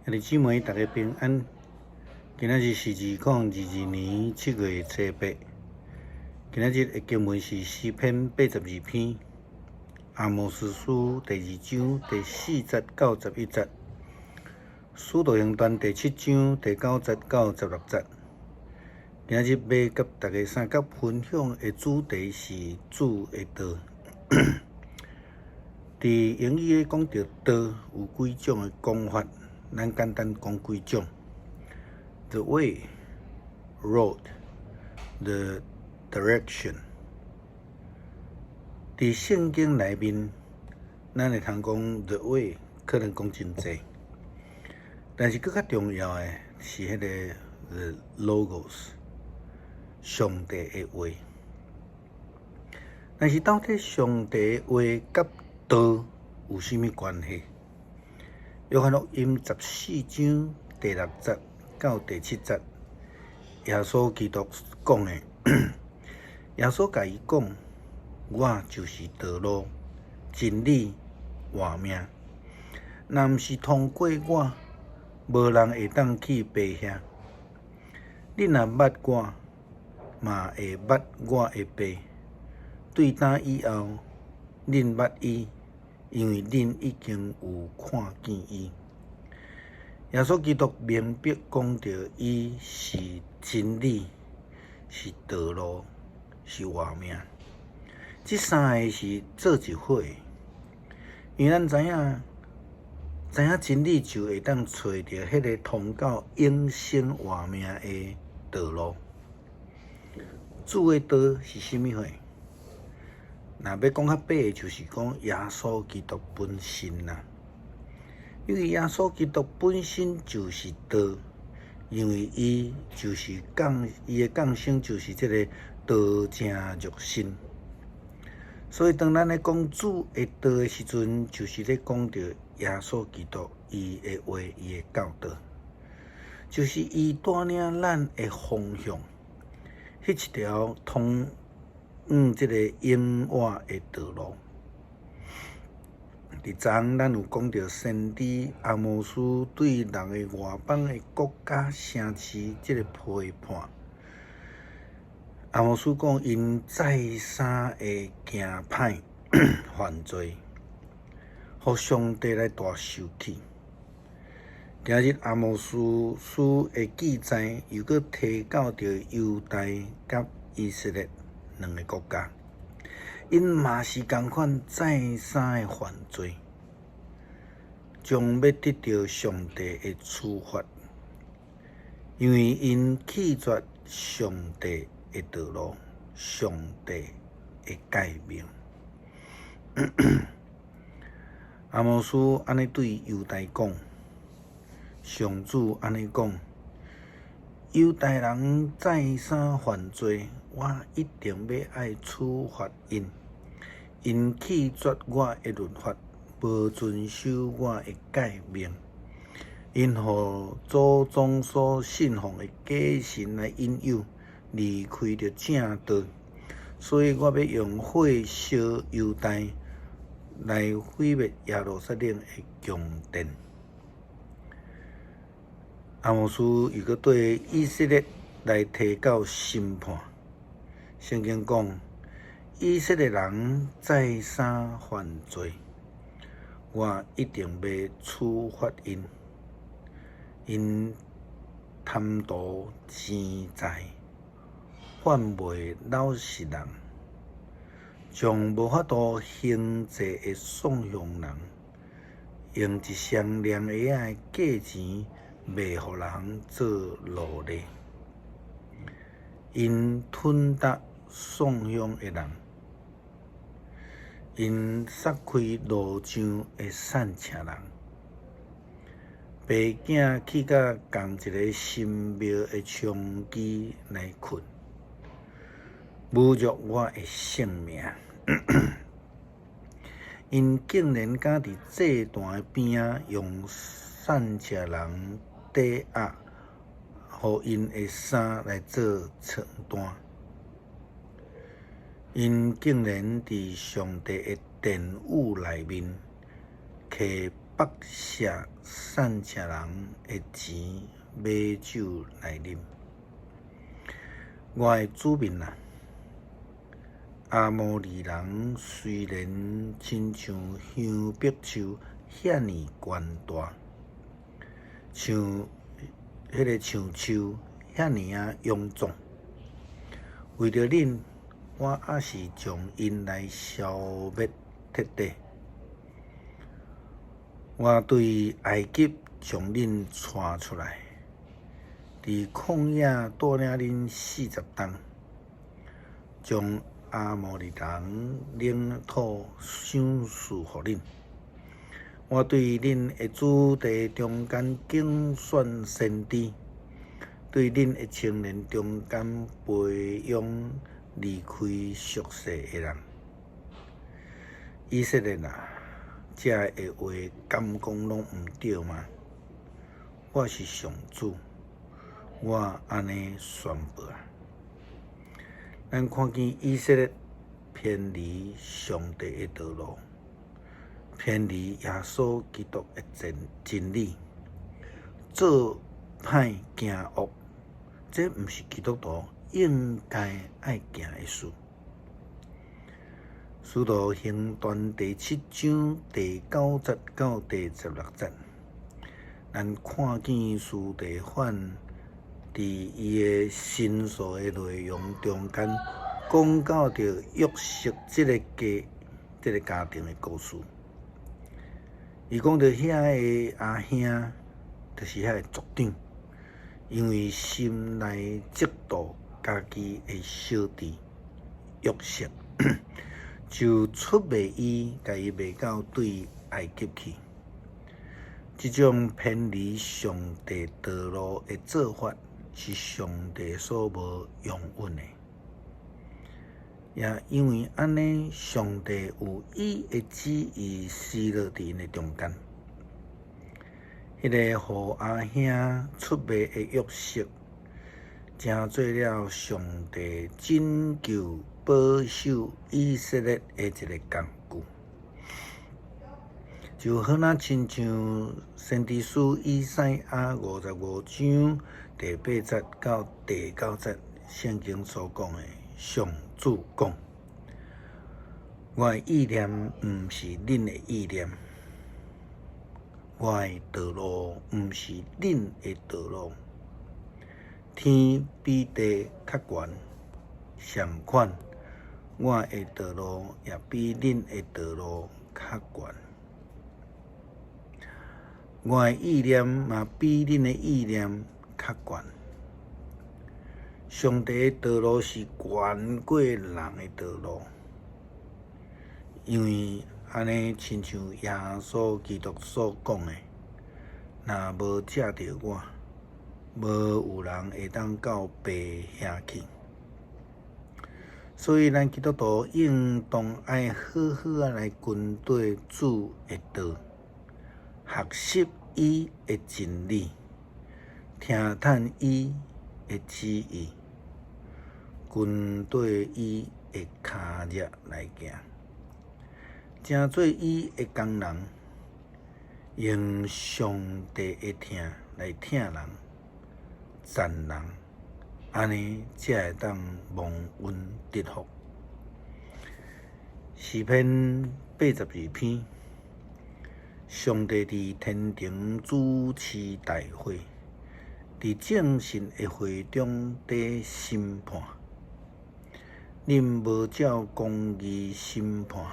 兄弟姊妹，大家平安。今仔日是2022年7月8。今仔日的经文是诗篇82篇，阿摩司书第2章第4节到11节，使徒行传第7章第9节到16节。今仔日要甲大家三角分享的主题是主的道。伫英语讲到道有几种的讲法，咱简单讲几种。The way, road, the direction。伫圣经内面，咱会通讲 the way， 可能讲真济，但是更较重要的是迄个 the logos， 上帝的话。但是到底上帝的话甲道有啥物关系？约翰福音14章第6节到第7节，耶稣基督讲的，耶稣甲伊讲：“我就是道路、真理、活命。若毋是通过我，无人会当去爸遐。你若捌我，嘛会捌我的爸。对打以后，恁捌伊，因为恁已经有看见伊。”耶稣基督明白讲到，伊是真理，是道路，是活命。这三个是做一伙的，因为咱知影真理就会当找到迄个通到永生活命的道路。主的道是啥物货？若要讲较白的，就是讲耶稣基督本身啦。因为耶稣基督本身就是道，因为伊就是伊的降生就是这个道成肉身。所以当咱咧讲主的道的时阵，就是咧讲到耶稣基督伊的话、伊的教导，就是伊带领咱的方向，迄一条通这个永活的道路。伫昨昏咱有讲到先知阿摩司对人的外邦的国家城市这个批判。阿摩司讲因再三的行歹犯罪，互上帝来大受气。今日阿摩司书的记载又搁提到着犹大甲以色列两个国家。因嘛是同款再三的犯罪，将要得到上帝的处罚，因为因拒绝上帝的道路、上帝的诫命。阿摩司安尼对犹大讲，上主安尼讲：犹大人再三犯罪，我一定要爱处罚因。因拒绝我的律法，无遵守我的诫命，因互祖宗所信奉的假神来引诱，离开着正道。所以我要用火烧犹大，来毁灭耶路撒冷的宫殿。阿摩司又搁对以色列来提到审判。圣经讲，以色列人再三犯罪，我一定要处罚因。因贪图钱财，犯袂老实人，将无法度行罪的丧凶人，用一双两下的价钱卖互人做奴隶。因吞踏丧凶的人，因撒开路上的散车人，爸囝去甲共一个神庙的娼妓来困，侮辱我的性命。因竟然敢伫祭坛的边仔用散车人抵押，互因的衫来做床单。因竟然伫上帝的殿宇内面摕北下散车人的钱买酒来啉。我的主民啊，阿摩利人虽然亲像香碧树遐尼悬大，像迄个像树遐尼臃肿，为着恁，我还是将因来消灭彻底。我对埃及将恁带出来，伫旷野带领恁40冬，将阿摩利人领土赏赐互恁。我对恁的子弟中间竞选先知，对恁的青年中间培养离开俗世的人。以色列啊，这的话敢讲拢毋对吗？我是上主，我安尼宣布啊。咱看见以色列偏离上帝的道路，偏离耶稣基督的真理，做歹行恶，这毋是基督徒应该爱行的事。使徒行传第7章第9节到第16节，咱看见司提反伫伊的申诉的内容中间，讲到着约瑟这个家庭的故事。伊讲到遐个阿兄，就是遐个族长，因为心内嫉妒家己的小弟约瑟，就出卖伊，甲伊卖到对埃及去。这种偏离上帝道路的做法，是上帝所无容允的。也因为安尼，上帝有伊的旨意施落伫因的中间。迄个互阿兄出卖的约瑟，成做了上帝拯救保守以色列的一个工具。就好像亲像先知书以赛亚55章第8节到第9节圣经所讲的，上主讲：我的意念毋是恁的意念，我的道路毋是恁的道路。天比地较悬，相款，我的道路也比恁的道路较悬。我的意念嘛比恁的意念较悬。上帝的道路是悬过人的道路，因为安尼亲像耶稣基督所讲的，若无借着我，无有人会当到爸遐去。所以咱基督徒应当爱好好来跟对主的道，学习伊的真理，听探伊的旨意，跟对伊的脚迹来行，成做伊的工人，用上帝的听来听人、赞人，安尼才会当蒙恩得福。诗篇82篇。上帝伫天庭主持大会，伫正神的会中底审判。恁无照公义审判，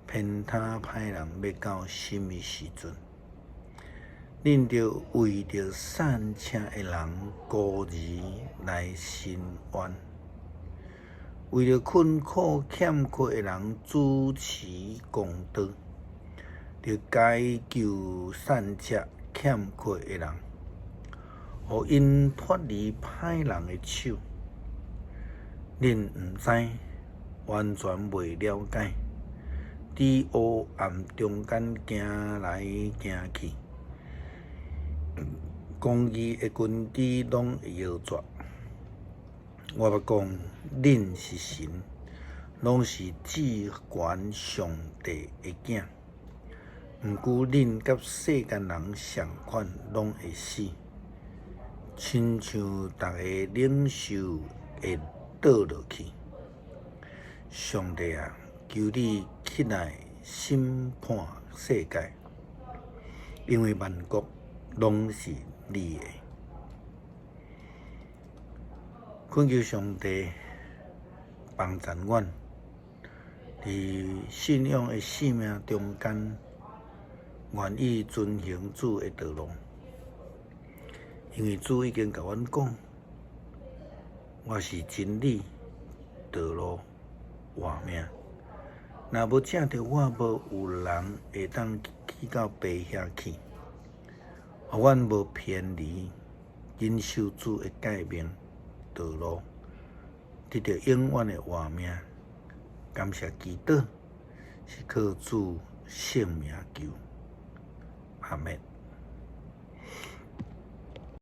偏袒歹人要到什么时阵？恁着为着善车的人孤儿来申冤，为着困苦欠缺的人主持公道。着解救善车欠缺的人，互因脱离歹人的手。恁毋知，完全未了解，伫黑暗中间行来行去，公义的根基拢会摇绝。我要讲，恁是神，拢是至权上帝的囝。毋过恁甲世间人相款，拢会死，亲像逐个领袖会倒落去。上帝啊，求你起来审判世界，因为万国拢是你的。恳求上帝帮助阮，伫信仰的生命中间，愿意遵行主的道路，因为主已经甲阮讲，我是真理、道路、活命。若要正着我，无有人会当去到爸遐去，互阮无偏离，忍受主的诫命道路，得到永远的活命。感谢基督，是靠主性命求。